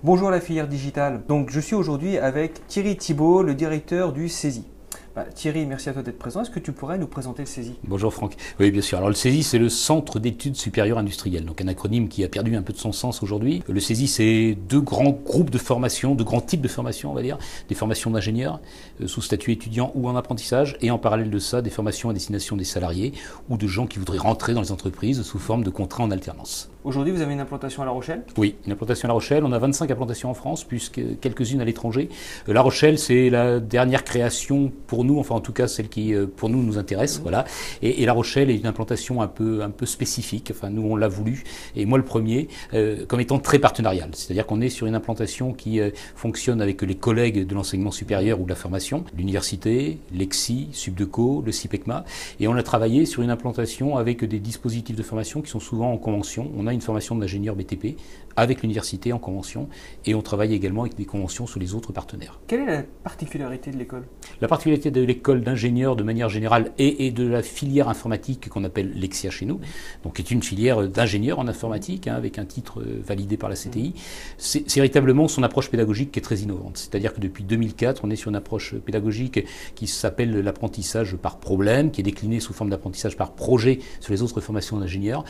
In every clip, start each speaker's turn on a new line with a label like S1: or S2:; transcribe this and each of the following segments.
S1: Bonjour la filière digitale. Donc je suis aujourd'hui avec Thierry Thibault, le directeur du CESI. Thierry, merci à toi d'être présent. Est-ce que tu pourrais nous présenter le CESI?
S2: Bonjour Franck. Oui, bien sûr. Alors le CESI, c'est le Centre d'études supérieures industrielles, donc un acronyme qui a perdu un peu de son sens aujourd'hui. Le CESI, c'est deux grands groupes de formation, deux grands types de formation, on va dire. Des formations d'ingénieurs sous statut étudiant ou en apprentissage, et en parallèle de ça, des formations à destination des salariés ou de gens qui voudraient rentrer dans les entreprises sous forme de contrat en alternance.
S1: Aujourd'hui, vous avez une implantation à La Rochelle?
S2: Oui, une implantation à La Rochelle. On a 25 implantations en France, plus quelques-unes à l'étranger. La Rochelle, c'est la dernière création pour nous, enfin en tout cas celle qui pour nous intéresse, voilà. Et La Rochelle est une implantation un peu spécifique. Enfin nous on l'a voulu, et moi le premier, comme étant très partenarial. C'est-à-dire qu'on est sur une implantation qui fonctionne avec les collègues de l'enseignement supérieur ou de la formation, l'université, l'EXI, Subdeco, le CIPECMA, et on a travaillé sur une implantation avec des dispositifs de formation qui sont souvent en convention. On a une formation d'ingénieur BTP avec l'université en convention, et on travaille également avec des conventions sur les autres partenaires.
S1: Quelle est la particularité de l'école?
S2: La particularité de l'école d'ingénieurs de manière générale et de la filière informatique qu'on appelle l'EXIA chez nous, donc qui est une filière d'ingénieurs en informatique avec un titre validé par la CTI, c'est véritablement son approche pédagogique qui est très innovante. C'est-à-dire que depuis 2004, on est sur une approche pédagogique qui s'appelle l'apprentissage par problème, qui est déclinée sous forme d'apprentissage par projet sur les autres formations d'ingénieurs.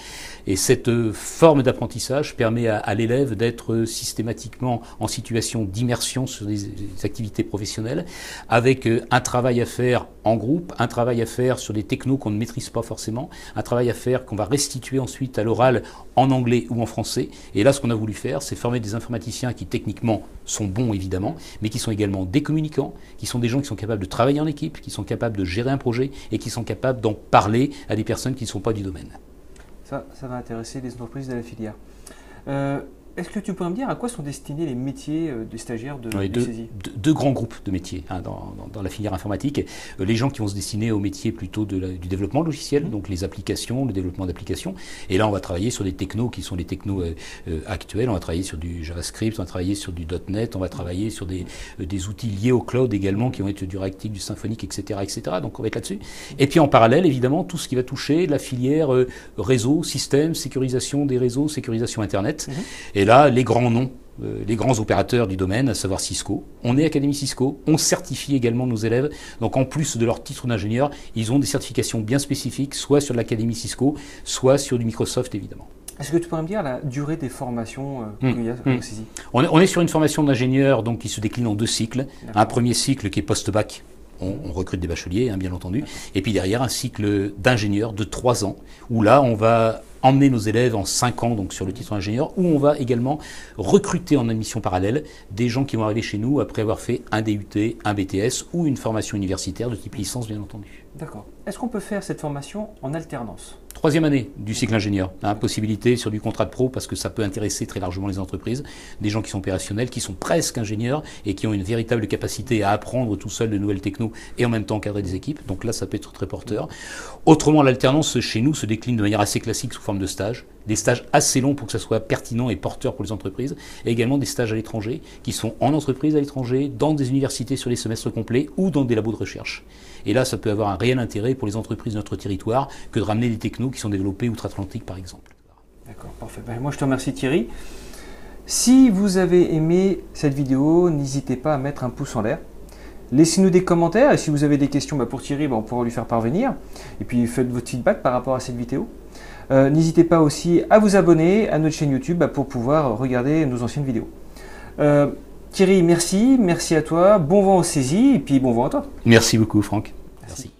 S2: Et cette forme d'apprentissage permet à l'élève d'être systématiquement en situation d'immersion sur des activités professionnelles, avec un travail à faire en groupe, un travail à faire sur des technos qu'on ne maîtrise pas forcément, un travail à faire qu'on va restituer ensuite à l'oral en anglais ou en français. Et là, ce qu'on a voulu faire, c'est former des informaticiens qui techniquement sont bons évidemment, mais qui sont également des communicants, qui sont des gens qui sont capables de travailler en équipe, qui sont capables de gérer un projet et qui sont capables d'en parler à des personnes qui ne sont pas du domaine.
S1: Ça va intéresser les entreprises de la filière. Est-ce que tu pourrais me dire à quoi sont destinés les métiers des stagiaires du CESI?
S2: Deux grands groupes de métiers dans la filière informatique. Les gens qui vont se destiner aux métiers plutôt du développement logiciel, donc les applications, le développement d'applications. Et là, on va travailler sur des technos qui sont les technos actuels. On va travailler sur du JavaScript, on va travailler sur du .NET, on va travailler sur des outils liés au cloud également, qui vont être du Reactive, du Symfonic, etc., etc. Donc on va être là-dessus. Et puis en parallèle, évidemment, tout ce qui va toucher la filière réseau, système, sécurisation des réseaux, sécurisation Internet. Et là, les grands noms, les grands opérateurs du domaine, à savoir Cisco. On est Académie Cisco, on certifie également nos élèves. Donc en plus de leur titre d'ingénieur, ils ont des certifications bien spécifiques, soit sur l'Académie Cisco, soit sur du Microsoft évidemment.
S1: Est-ce que tu pourrais me dire la durée des formations qu'il y a au CESI?
S2: On est sur une formation d'ingénieur qui se décline en deux cycles. Un premier cycle qui est post-bac. On recrute des bacheliers, bien entendu. Et puis derrière, un cycle d'ingénieur de 3 ans, où là, on va emmener nos élèves en 5 ans, donc sur le titre d'ingénieur, où on va également recruter en admission parallèle des gens qui vont arriver chez nous après avoir fait un DUT, un BTS ou une formation universitaire de type licence, bien entendu.
S1: D'accord. Est-ce qu'on peut faire cette formation en alternance?
S2: 3e année du cycle ingénieur, possibilité sur du contrat de pro parce que ça peut intéresser très largement les entreprises, des gens qui sont opérationnels, qui sont presque ingénieurs et qui ont une véritable capacité à apprendre tout seul de nouvelles technos et en même temps encadrer des équipes, donc là ça peut être très porteur. Autrement, l'alternance chez nous se décline de manière assez classique sous forme de stage, des stages assez longs pour que ça soit pertinent et porteur pour les entreprises, et également des stages à l'étranger qui sont en entreprise à l'étranger, dans des universités sur les semestres complets ou dans des labos de recherche. Et là ça peut avoir un réel intérêt pour les entreprises de notre territoire que de ramener des technos qui sont développés outre-Atlantique par exemple.
S1: D'accord, parfait. Moi je te remercie Thierry. Si vous avez aimé cette vidéo, n'hésitez pas à mettre un pouce en l'air. Laissez-nous des commentaires et si vous avez des questions pour Thierry, on pourra lui faire parvenir. Et puis faites votre feedback par rapport à cette vidéo. N'hésitez pas aussi à vous abonner à notre chaîne YouTube pour pouvoir regarder nos anciennes vidéos. Thierry, merci à toi, bon vent au CESI et puis bon vent à toi.
S2: Merci beaucoup Franck. Merci.